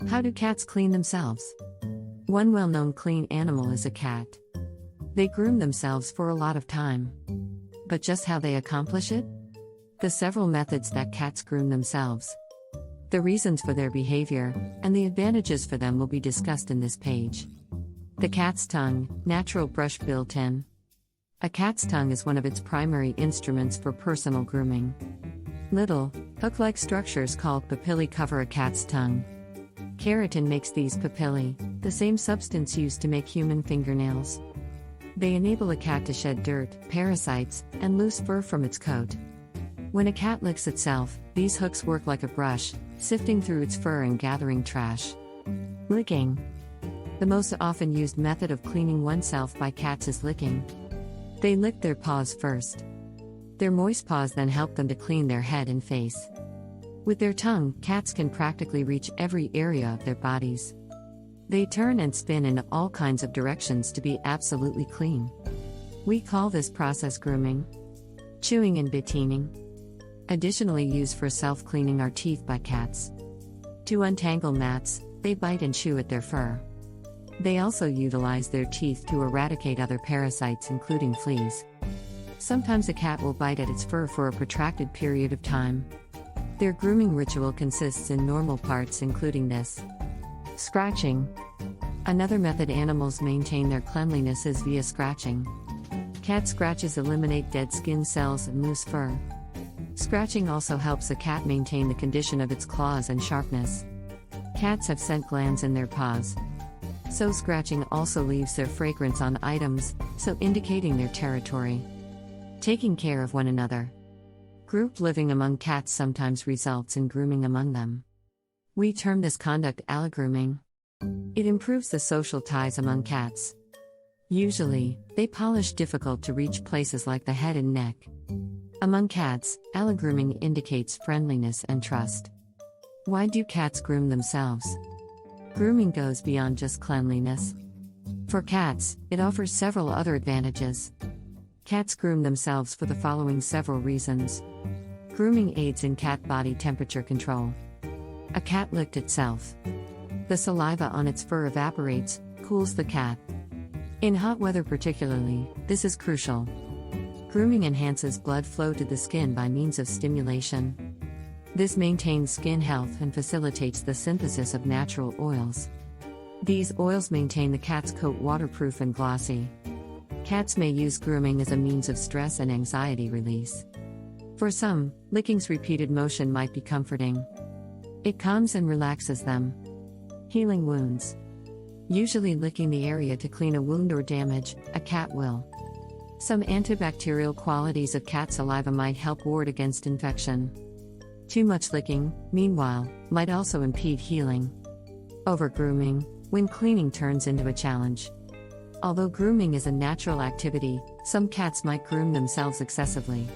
How do cats clean themselves? One well-known clean animal is a cat. They groom themselves for a lot of time. But just how they accomplish it? The several methods that cats groom themselves, the reasons for their behavior, and the advantages for them will be discussed in this page. The cat's tongue, natural brush built-in. A cat's tongue is one of its primary instruments for personal grooming. Little, hook-like structures called papillae cover a cat's tongue. Keratin makes these papillae, the same substance used to make human fingernails. They enable a cat to shed dirt, parasites, and loose fur from its coat. When a cat licks itself, these hooks work like a brush, sifting through its fur and gathering trash. Licking. The most often used method of cleaning oneself by cats is licking. They lick their paws first. Their moist paws then help them to clean their head and face. With their tongue, cats can practically reach every area of their bodies. They turn and spin in all kinds of directions to be absolutely clean. We call this process grooming. Chewing and betining. Additionally used for self-cleaning are teeth by cats. To untangle mats, they bite and chew at their fur. They also utilize their teeth to eradicate other parasites including fleas. Sometimes a cat will bite at its fur for a protracted period of time. Their grooming ritual consists in normal parts including this. Scratching. Another method animals maintain their cleanliness is via scratching. Cat scratches eliminate dead skin cells and loose fur. Scratching also helps a cat maintain the condition of its claws and sharpness. Cats have scent glands in their paws. So scratching also leaves their fragrance on items, so indicating their territory. Taking care of one another. Group living among cats sometimes results in grooming among them. We term this conduct allogrooming. It improves the social ties among cats. Usually, they polish difficult to reach places like the head and neck. Among cats, allogrooming indicates friendliness and trust. Why do cats groom themselves? Grooming goes beyond just cleanliness. For cats, it offers several other advantages. Cats groom themselves for the following several reasons. Grooming aids in cat body temperature control. A cat licked itself. The saliva on its fur evaporates, cools the cat. In hot weather particularly, this is crucial. Grooming enhances blood flow to the skin by means of stimulation. This maintains skin health and facilitates the synthesis of natural oils. These oils maintain the cat's coat waterproof and glossy. Cats may use grooming as a means of stress and anxiety release. For some, licking's repeated motion might be comforting. It calms and relaxes them. Healing wounds. Usually licking the area to clean a wound or damage, a cat will. Some antibacterial qualities of cat saliva might help ward against infection. Too much licking, meanwhile, might also impede healing. Overgrooming, when cleaning turns into a challenge. Although grooming is a natural activity, some cats might groom themselves excessively.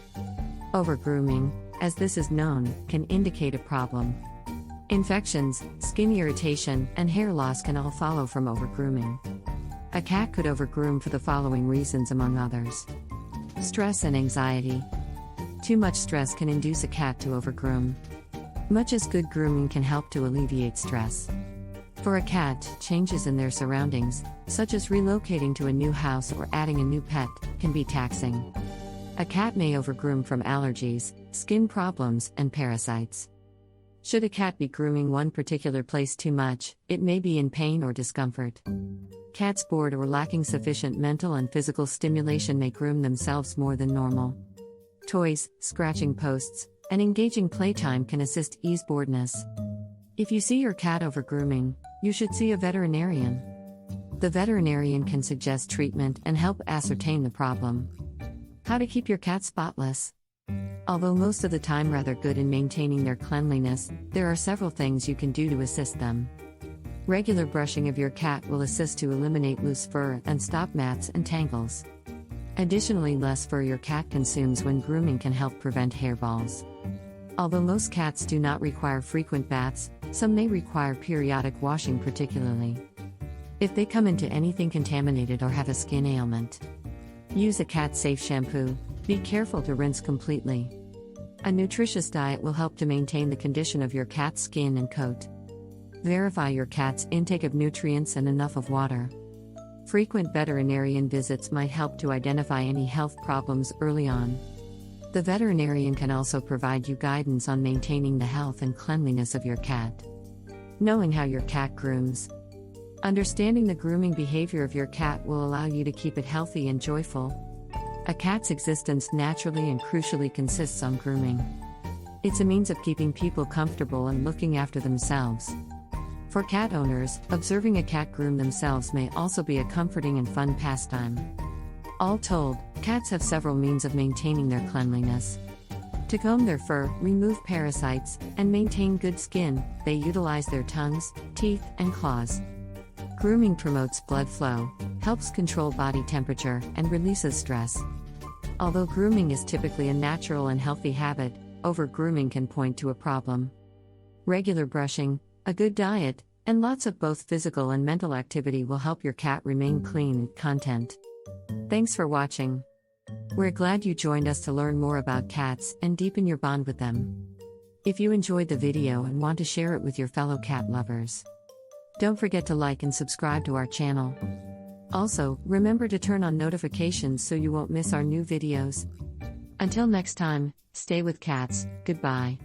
Overgrooming, as this is known, can indicate a problem. Infections, skin irritation, and hair loss can all follow from overgrooming. A cat could overgroom for the following reasons among others. Stress and anxiety. Too much stress can induce a cat to overgroom. Much as good grooming can help to alleviate stress. For a cat, changes in their surroundings, such as relocating to a new house or adding a new pet, can be taxing. A cat may overgroom from allergies, skin problems, and parasites. Should a cat be grooming one particular place too much, it may be in pain or discomfort. Cats bored or lacking sufficient mental and physical stimulation may groom themselves more than normal. Toys, scratching posts, and engaging playtime can assist ease boredness. If you see your cat overgrooming, you should see a veterinarian. The veterinarian can suggest treatment and help ascertain the problem. How to keep your cat spotless? Although most of the time rather good in maintaining their cleanliness, there are several things you can do to assist them. Regular brushing of your cat will assist to eliminate loose fur and stop mats and tangles. Additionally, less fur your cat consumes when grooming can help prevent hairballs. Although most cats do not require frequent baths, some may require periodic washing, particularly if they come into anything contaminated or have a skin ailment. Use a cat-safe shampoo. Be careful to rinse completely. A nutritious diet will help to maintain the condition of your cat's skin and coat. Verify your cat's intake of nutrients and enough of water. Frequent veterinarian visits might help to identify any health problems early on. The veterinarian can also provide you guidance on maintaining the health and cleanliness of your cat. Knowing how your cat grooms. Understanding the grooming behavior of your cat will allow you to keep it healthy and joyful. A cat's existence naturally and crucially consists on grooming. It's a means of keeping people comfortable and looking after themselves. For cat owners, observing a cat groom themselves may also be a comforting and fun pastime. All told, cats have several means of maintaining their cleanliness. To comb their fur, remove parasites, and maintain good skin, they utilize their tongues, teeth, and claws. Grooming promotes blood flow, helps control body temperature, and releases stress. Although grooming is typically a natural and healthy habit, over-grooming can point to a problem. Regular brushing, a good diet, and lots of both physical and mental activity will help your cat remain clean and content. Thanks for watching. We're glad you joined us to learn more about cats and deepen your bond with them. If you enjoyed the video and want to share it with your fellow cat lovers, don't forget to like and subscribe to our channel. Also, remember to turn on notifications so you won't miss our new videos. Until next time, stay with cats, goodbye.